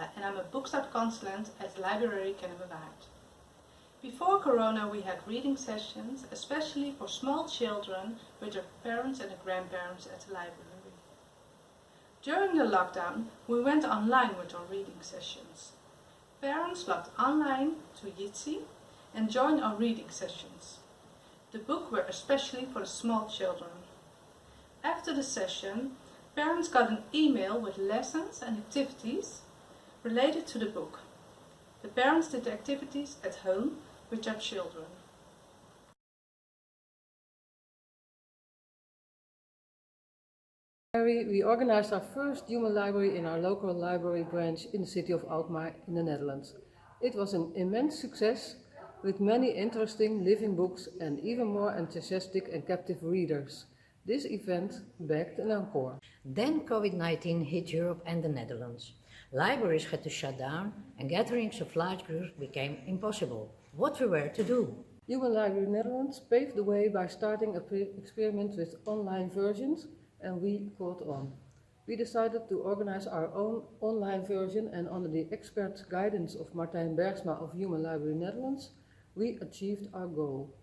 Isabella and I'm a bookstart consultant at Library Kennemerwaard. Before Corona we had reading sessions, especially for small children with their parents and their grandparents at the library. During the lockdown we went online with our reading sessions. Parents logged online to Jitsi and joined our reading sessions. The books were especially for the small children. After the session, parents got an email with lessons and activities related to the book. The parents did the activities at home with their children. We organized our first human library in our local library branch in the city of Alkmaar in the Netherlands. It was an immense success with many interesting living books and even more enthusiastic and captive readers. This event begged an encore. Then COVID-19 hit Europe and the Netherlands. Libraries had to shut down and gatherings of large groups became impossible. What we were to do? Human Library Netherlands paved the way by starting an experiment with online versions, and we caught on. We decided to organize our own online version, and under the expert guidance of Martijn Bergsma of Human Library Netherlands, we achieved our goal.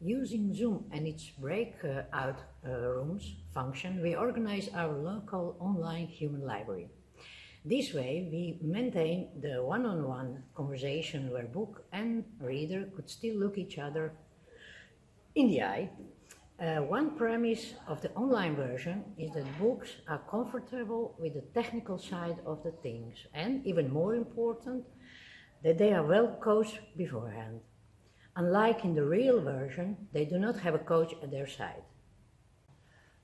Using Zoom and its breakout rooms function, we organize our local online human library. This way, we maintain the one-on-one conversation where book and reader could still look each other in the eye. One premise of the online version is that books are comfortable with the technical side of the things, and even more important, that they are well coached beforehand. Unlike in the real version, they do not have a coach at their side.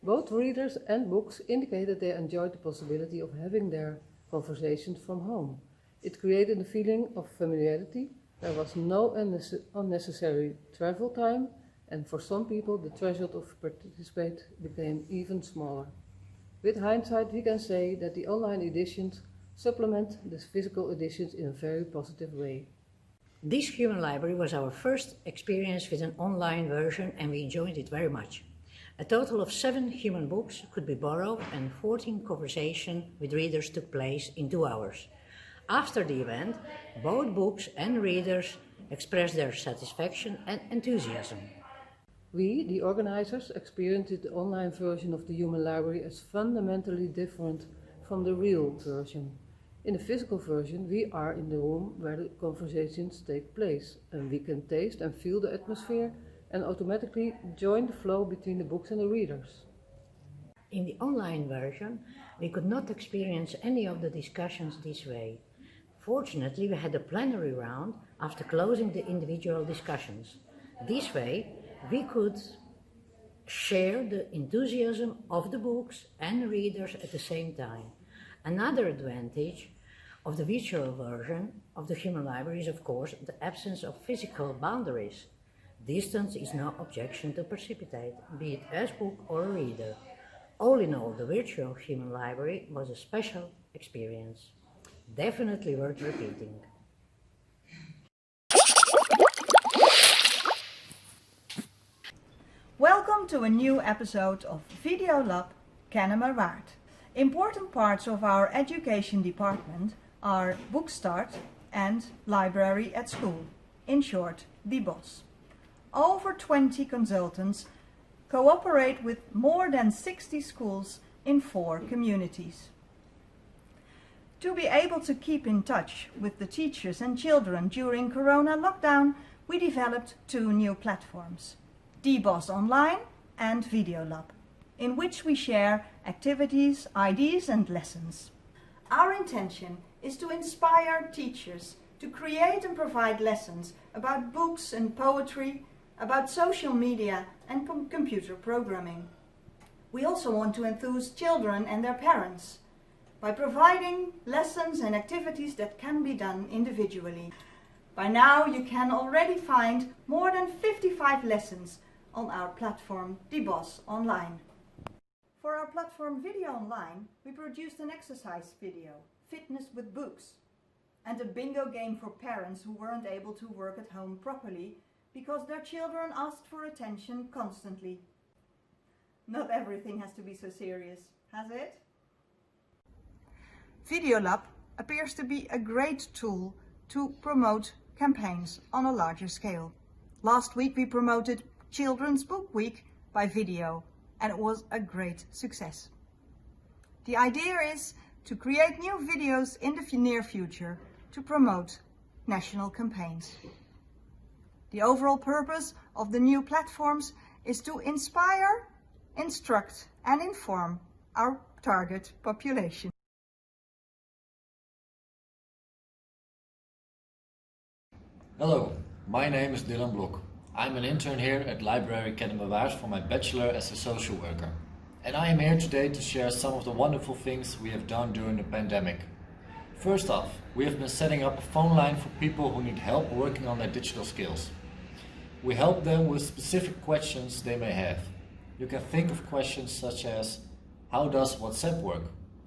Both readers and books indicated they enjoyed the possibility of having their conversations from home. It created a feeling of familiarity. There was no unnecessary travel time, and for some people the threshold of participate became even smaller. With hindsight, we can say that the online editions supplement the physical editions in a very positive way. This human library was our first experience with an online version and we enjoyed it very much. A total of 7 human books could be borrowed and 14 conversations with readers took place in 2 hours. After the event, both books and readers expressed their satisfaction and enthusiasm. We, the organizers, experienced the online version of the human library as fundamentally different from the real version. In the physical version, we are in the room where the conversations take place, and we can taste and feel the atmosphere and automatically join the flow between the books and the readers. In the online version, we could not experience any of the discussions this way. Fortunately, we had a plenary round after closing the individual discussions. This way, we could share the enthusiasm of the books and readers at the same time. Another advantage of the virtual version of the human library is, of course, the absence of physical boundaries. Distance is no objection to precipitate, be it as book or a reader. All in all, the virtual human library was a special experience. Definitely worth repeating. Welcome to a new episode of Video Lab Kennemerwaard. Important parts of our education department are Bookstart and Library at School, in short, the BOS. Over 20 consultants cooperate with more than 60 schools in 4 communities. To be able to keep in touch with the teachers and children during Corona lockdown, we developed 2 new platforms, DBOS Online and Videolab, in which we share activities, ideas and lessons. Our intention is to inspire teachers to create and provide lessons about books and poetry, about social media and computer programming. We also want to enthuse children and their parents by providing lessons and activities that can be done individually. By now you can already find more than 55 lessons on our platform DBOS Online. For our platform Video Online, we produced an exercise video, Fitness with Books, and a bingo game for parents who weren't able to work at home properly because their children asked for attention constantly. Not everything has to be so serious, has it? Videolab appears to be a great tool to promote campaigns on a larger scale. Last week we promoted Children's Book Week by video, and it was a great success. The idea is to create new videos in the near future to promote national campaigns. The overall purpose of the new platforms is to inspire, instruct and inform our target population. Hello, my name is Dylan Blok. I'm an intern here at Library Kennemerwaard for my bachelor as a social worker. And I am here today to share some of the wonderful things we have done during the pandemic. First off, we have been setting up a phone line for people who need help working on their digital skills. We help them with specific questions they may have. You can think of questions such as, how does WhatsApp work?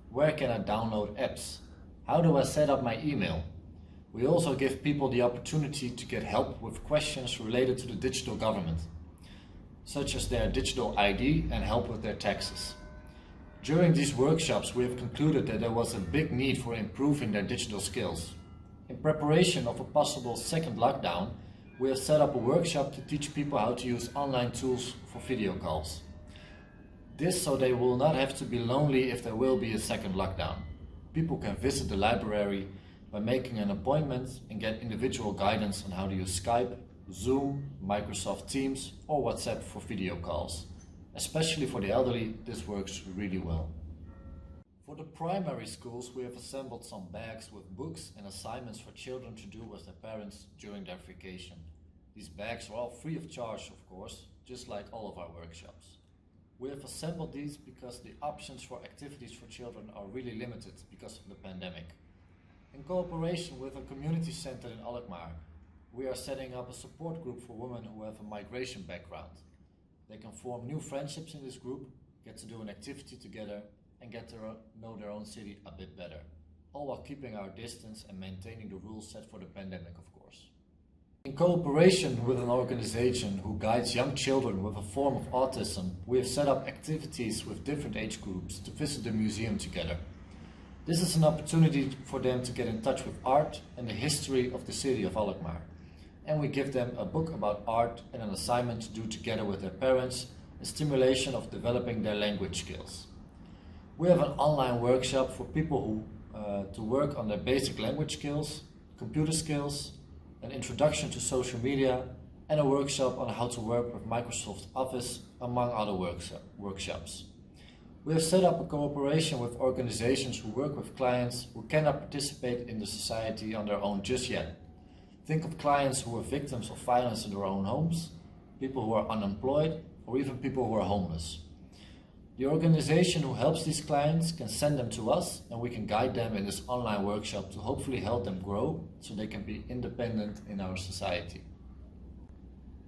Where can I download apps? How do I set up my email? We also give people the opportunity to get help with questions related to the digital government, such as their digital ID and help with their taxes. During these workshops, we have concluded that there was a big need for improving their digital skills. In preparation of a possible second lockdown, we have set up a workshop to teach people how to use online tools for video calls. This so they will not have to be lonely if there will be a second lockdown. People can visit the library by making an appointment and get individual guidance on how to use Skype, Zoom, Microsoft Teams or WhatsApp for video calls. Especially for the elderly, this works really well. For the primary schools, we have assembled some bags with books and assignments for children to do with their parents during their vacation. These bags are all free of charge, of course, just like all of our workshops. We have assembled these because the options for activities for children are really limited because of the pandemic. In cooperation with a community center in Alkmaar, we are setting up a support group for women who have a migration background. They can form new friendships in this group, get to do an activity together and get to know their own city a bit better, all while keeping our distance and maintaining the rules set for the pandemic, of course. In cooperation with an organization who guides young children with a form of autism, we have set up activities with different age groups to visit the museum together. This is an opportunity for them to get in touch with art and the history of the city of Alkmaar. And we give them a book about art and an assignment to do together with their parents, a stimulation of developing their language skills. We have an online workshop for people who to work on their basic language skills, computer skills, an introduction to social media, and a workshop on how to work with Microsoft Office, among other workshops. We have set up a cooperation with organizations who work with clients who cannot participate in the society on their own just yet. Think of clients who are victims of violence in their own homes, people who are unemployed, or even people who are homeless. The organization who helps these clients can send them to us and we can guide them in this online workshop to hopefully help them grow so they can be independent in our society.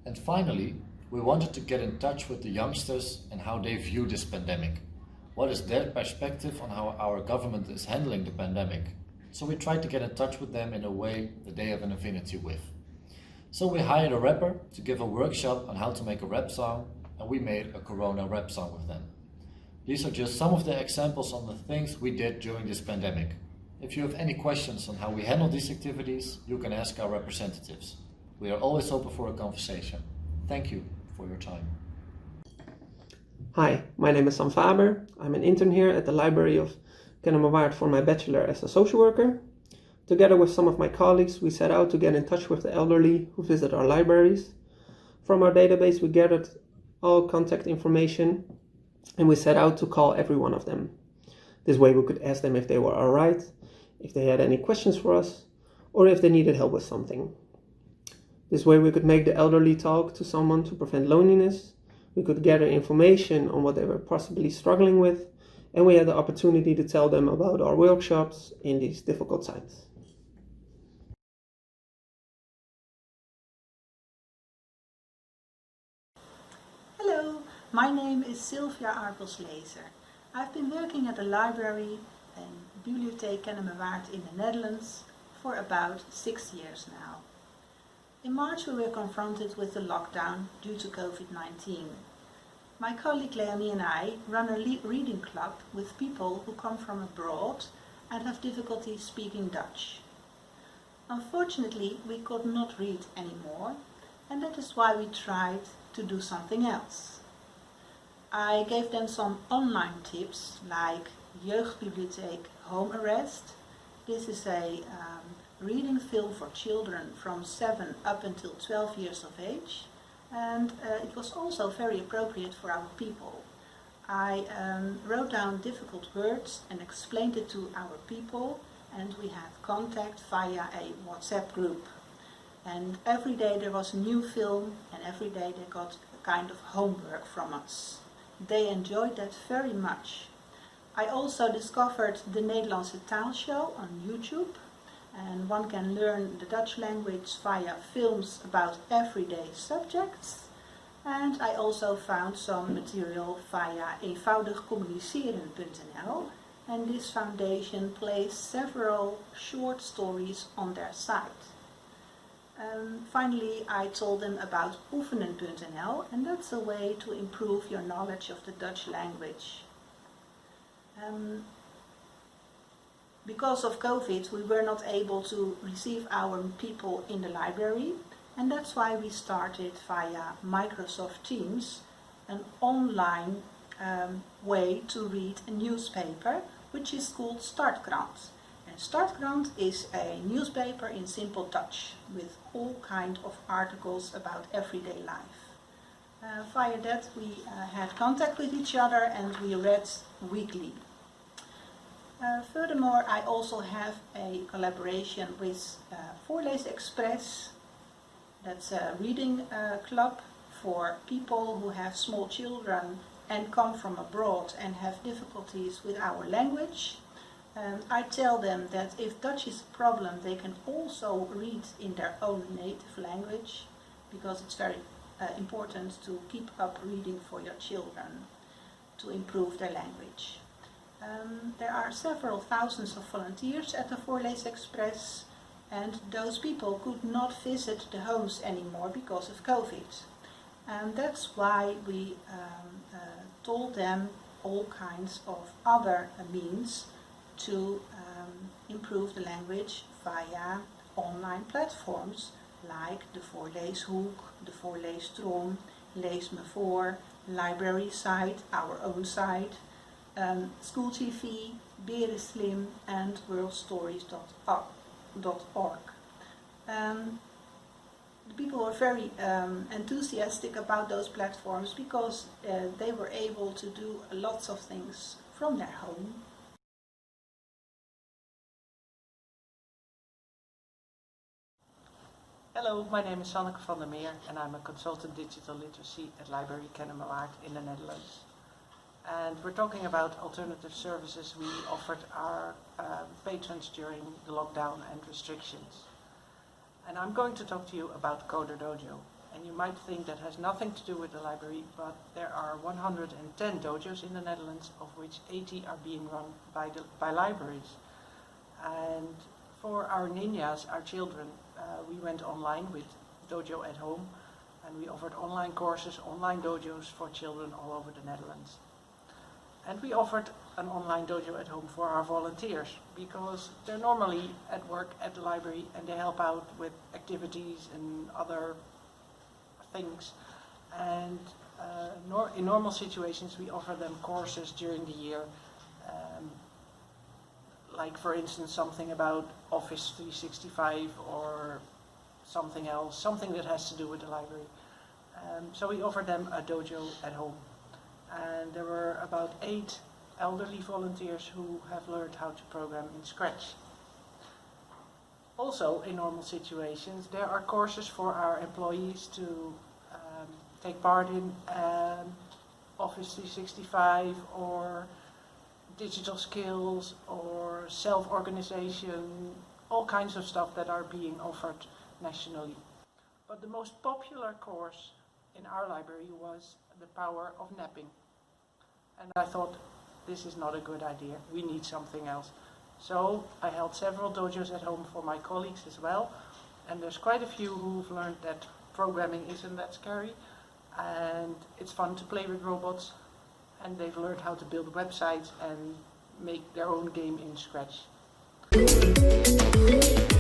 And finally, we wanted to get in touch with the youngsters and how they view this pandemic. What is their perspective on how our government is handling the pandemic? So we tried to get in touch with them in a way that they have an affinity with. So we hired a rapper to give a workshop on how to make a rap song, and we made a Corona rap song with them. These are just some of the examples on the things we did during this pandemic. If you have any questions on how we handle these activities, you can ask our representatives. We are always open for a conversation. Thank you for your time. Hi, my name is Sam Faber. I'm an intern here at the Library of Kennemerwaard for my bachelor as a social worker. Together with some of my colleagues, we set out to get in touch with the elderly who visit our libraries. From our database, we gathered all contact information and we set out to call every one of them. This way we could ask them if they were alright, if they had any questions for us, or if they needed help with something. This way we could make the elderly talk to someone to prevent loneliness. We could gather information on what they were possibly struggling with, and we had the opportunity to tell them about our workshops in these difficult times. Hello, my name is Sylvia Arpels-Lezer. I've been working at the library and Bibliotheek Kennemerwaard in the Netherlands for about 6 years now. In March we were confronted with the lockdown due to COVID-19. My colleague Leonie and I run a reading club with people who come from abroad and have difficulty speaking Dutch. Unfortunately, we could not read anymore, and that is why we tried to do something else. I gave them some online tips like Jeugdbibliotheek Home Arrest. This is a reading film for children from 7 up until 12 years of age, and it was also very appropriate for our people. I wrote down difficult words and explained it to our people, and we had contact via a WhatsApp group. And every day there was a new film, and every day they got a kind of homework from us. They enjoyed that very much. I also discovered the Nederlandse Taalshow on YouTube, and one can learn the Dutch language via films about everyday subjects. And I also found some material via eenvoudigcommuniceren.nl, and this foundation placed several short stories on their site. Finally, I told them about oefenen.nl, and that's a way to improve your knowledge of the Dutch language. Because of COVID, we were not able to receive our people in the library, and that's why we started via Microsoft Teams an online way to read a newspaper, which is called Startkrant. And Startkrant is a newspaper in simple Dutch with all kinds of articles about everyday life. Via that we had contact with each other and we read weekly. Furthermore, I also have a collaboration with Voorlees Express. That's a reading club for people who have small children and come from abroad and have difficulties with our language. I tell them that if Dutch is a problem, they can also read in their own native language, because it's very important to keep up reading for your children to improve their language. There are several thousands of volunteers at the Voorlees Express, and those people could not visit the homes anymore because of COVID. And that's why we told them all kinds of other means to improve the language via online platforms like the Voorleeshoek, the Voorleestrom, Lees Me Voor, library site, our own site, School TV, Bereslim, and worldstories.org. The people were very enthusiastic about those platforms because they were able to do lots of things from their home. Hello, my name is Sanneke van der Meer and I'm a consultant digital literacy at Library Kennemerwaard in the Netherlands. And we're talking about alternative services we offered our patrons during the lockdown and restrictions. And I'm going to talk to you about Coder Dojo. And you might think that has nothing to do with the library, but there are 110 dojos in the Netherlands, of which 80 are being run by libraries. And for our ninjas, our children, we went online with Dojo at Home, and we offered online courses, online dojos for children all over the Netherlands. And we offered an online dojo at home for our volunteers, because they're normally at work at the library and they help out with activities and other things. And in normal situations we offer them courses during the year, like for instance something about Office 365 or something else, something that has to do with the library. So we offered them a dojo at home. And there were about 8 elderly volunteers who have learned how to program in Scratch. Also, in normal situations, there are courses for our employees to take part in, Office 365 or digital skills or self-organization, all kinds of stuff that are being offered nationally. But the most popular course in our library was the power of napping. And I thought, this is not a good idea, we need something else. So I held several dojos at home for my colleagues as well, and there's quite a few who've learned that programming isn't that scary, and it's fun to play with robots, and they've learned how to build websites and make their own game in Scratch. Thank you.